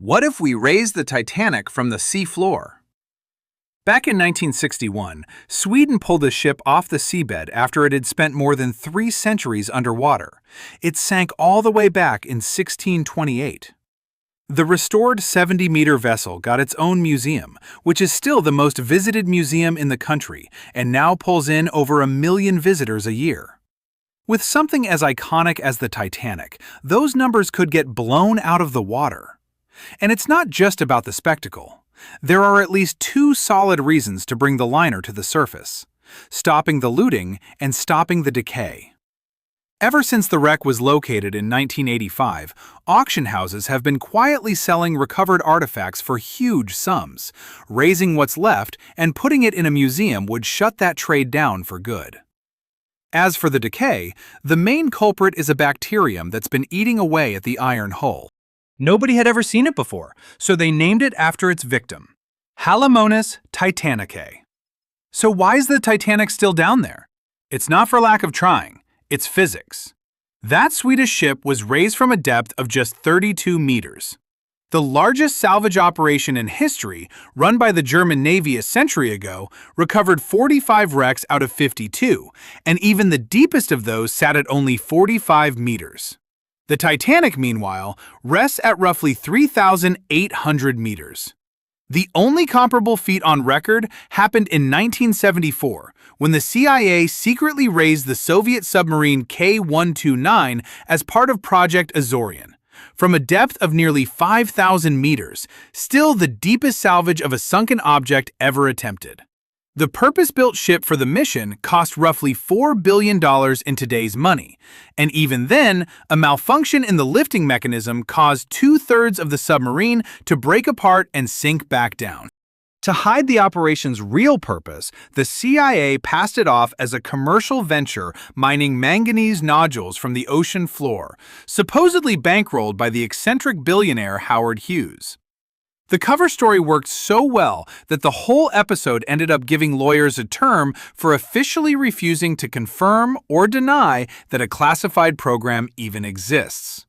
What if we raised the Titanic from the seafloor? Back in 1961, Sweden pulled a ship off the seabed after it had spent more than 3 centuries underwater. It sank all the way back in 1628. The restored 70-meter vessel got its own museum, which is still the most visited museum in the country and now pulls in over 1 million visitors a year. With something as iconic as the Titanic, those numbers could get blown out of the water. And it's not just about the spectacle. There are at least 2 solid reasons to bring the liner to the surface: stopping the looting and stopping the decay. Ever since the wreck was located in 1985, auction houses have been quietly selling recovered artifacts for huge sums. Raising what's left and putting it in a museum would shut that trade down for good. As for the decay, the main culprit is a bacterium that's been eating away at the iron hull. Nobody had ever seen it before, so they named it after its victim, Halomonas titanicae. So why is the Titanic still down there? It's not for lack of trying, it's physics. That Swedish ship was raised from a depth of just 32 meters. The largest salvage operation in history, run by the German Navy a century ago, recovered 45 wrecks out of 52, and even the deepest of those sat at only 45 meters. The Titanic, meanwhile, rests at roughly 3,800 meters. The only comparable feat on record happened in 1974, when the CIA secretly raised the Soviet submarine K-129 as part of Project Azorian. From a depth of nearly 5,000 meters, still the deepest salvage of a sunken object ever attempted. The purpose-built ship for the mission cost roughly $4 billion in today's money, and even then, a malfunction in the lifting mechanism caused 2/3 of the submarine to break apart and sink back down. To hide the operation's real purpose, the CIA passed it off as a commercial venture mining manganese nodules from the ocean floor, supposedly bankrolled by the eccentric billionaire Howard Hughes. The cover story worked so well that the whole episode ended up giving lawyers a term for officially refusing to confirm or deny that a classified program even exists.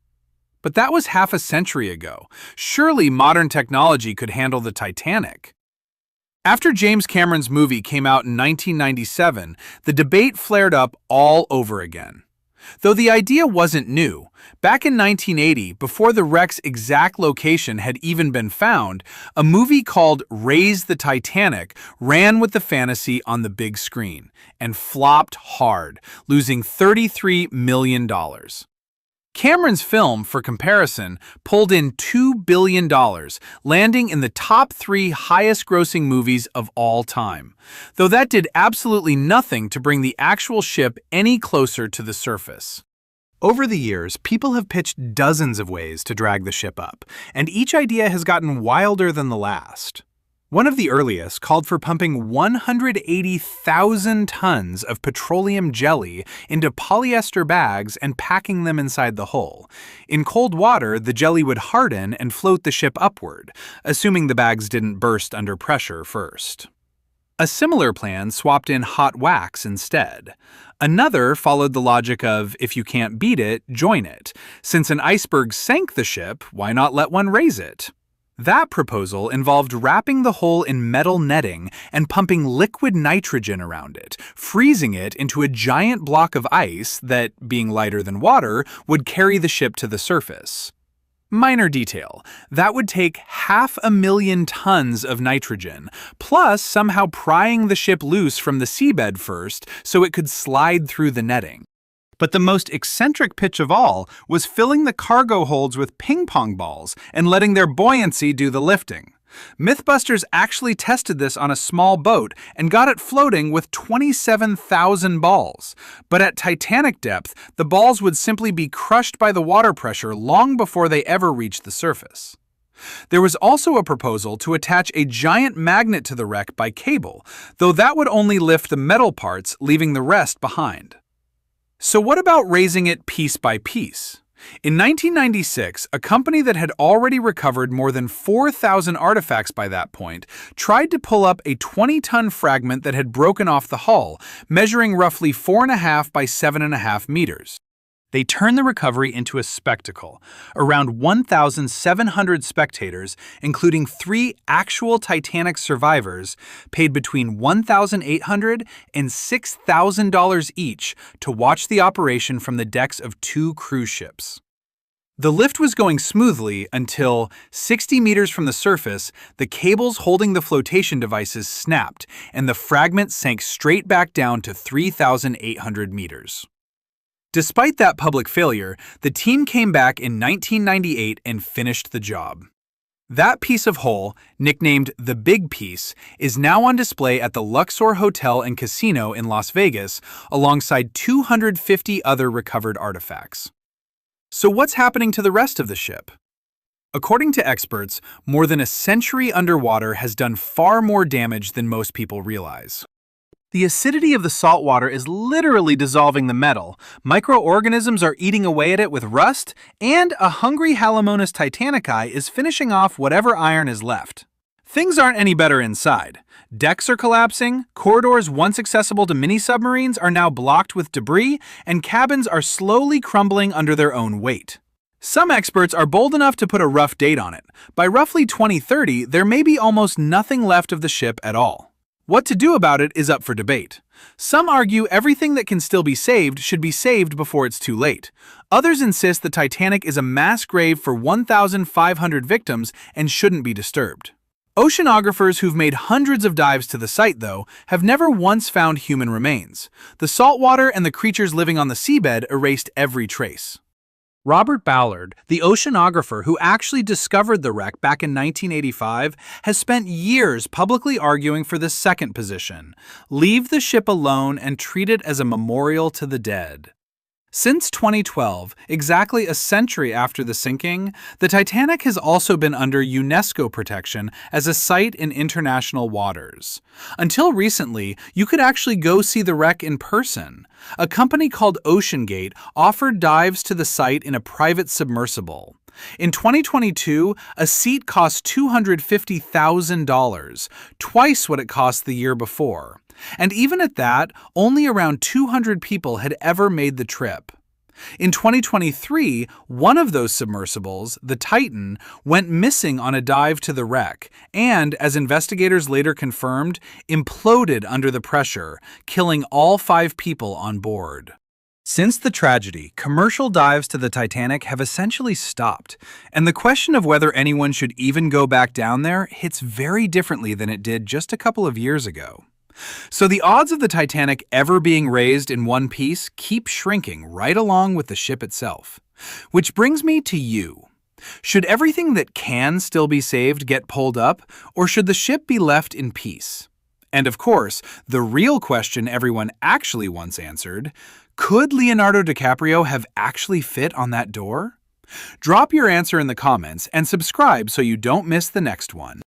But that was half a century ago. Surely modern technology could handle the Titanic. After James Cameron's movie came out in 1997, the debate flared up all over again. Though the idea wasn't new, back in 1980, before the wreck's exact location had even been found, a movie called Raise the Titanic ran with the fantasy on the big screen and flopped hard, losing $33 million. Cameron's film, for comparison, pulled in $2 billion, landing in the top 3 highest-grossing movies of all time, though that did absolutely nothing to bring the actual ship any closer to the surface. Over the years, people have pitched dozens of ways to drag the ship up, and each idea has gotten wilder than the last. One of the earliest called for pumping 180,000 tons of petroleum jelly into polyester bags and packing them inside the hull. In cold water, the jelly would harden and float the ship upward, assuming the bags didn't burst under pressure first. A similar plan swapped in hot wax instead. Another followed the logic of, if you can't beat it, join it. Since an iceberg sank the ship, why not let one raise it? That proposal involved wrapping the hull in metal netting and pumping liquid nitrogen around it, freezing it into a giant block of ice that, being lighter than water, would carry the ship to the surface. Minor detail, that would take 500,000 tons of nitrogen, plus somehow prying the ship loose from the seabed first so it could slide through the netting. But the most eccentric pitch of all was filling the cargo holds with ping-pong balls and letting their buoyancy do the lifting. MythBusters actually tested this on a small boat and got it floating with 27,000 balls. But at Titanic depth, the balls would simply be crushed by the water pressure long before they ever reached the surface. There was also a proposal to attach a giant magnet to the wreck by cable, though that would only lift the metal parts, leaving the rest behind. So what about raising it piece by piece? In 1996, a company that had already recovered more than 4,000 artifacts by that point tried to pull up a 20-ton fragment that had broken off the hull, measuring roughly 4.5 by 7.5 meters. They turned the recovery into a spectacle. Around 1,700 spectators, including 3 actual Titanic survivors, paid between $1,800 and $6,000 each to watch the operation from the decks of 2 cruise ships. The lift was going smoothly until, 60 meters from the surface, the cables holding the flotation devices snapped and the fragment sank straight back down to 3,800 meters. Despite that public failure, the team came back in 1998 and finished the job. That piece of hull, nicknamed the Big Piece, is now on display at the Luxor Hotel and Casino in Las Vegas, alongside 250 other recovered artifacts. So what's happening to the rest of the ship? According to experts, more than a century underwater has done far more damage than most people realize. The acidity of the salt water is literally dissolving the metal, microorganisms are eating away at it with rust, and a hungry Halomonas titanici is finishing off whatever iron is left. Things aren't any better inside. Decks are collapsing, corridors once accessible to mini-submarines are now blocked with debris, and cabins are slowly crumbling under their own weight. Some experts are bold enough to put a rough date on it. By roughly 2030, there may be almost nothing left of the ship at all. What to do about it is up for debate. Some argue everything that can still be saved should be saved before it's too late. Others insist the Titanic is a mass grave for 1,500 victims and shouldn't be disturbed. Oceanographers who've made hundreds of dives to the site, though, have never once found human remains. The salt water and the creatures living on the seabed erased every trace. Robert Ballard, the oceanographer who actually discovered the wreck back in 1985, has spent years publicly arguing for the second position: leave the ship alone and treat it as a memorial to the dead. Since 2012, exactly a century after the sinking, the Titanic has also been under UNESCO protection as a site in international waters. Until recently, you could actually go see the wreck in person. A company called OceanGate offered dives to the site in a private submersible. In 2022, a seat cost $250,000, twice what it cost the year before. And even at that, only around 200 people had ever made the trip. In 2023, one of those submersibles, the Titan, went missing on a dive to the wreck and, as investigators later confirmed, imploded under the pressure, killing all 5 people on board. Since the tragedy, commercial dives to the Titanic have essentially stopped, and the question of whether anyone should even go back down there hits very differently than it did just a couple of years ago. So the odds of the Titanic ever being raised in one piece keep shrinking right along with the ship itself. Which brings me to you. Should everything that can still be saved get pulled up, or should the ship be left in peace? And of course, the real question everyone actually wants answered: could Leonardo DiCaprio have actually fit on that door? Drop your answer in the comments and subscribe so you don't miss the next one.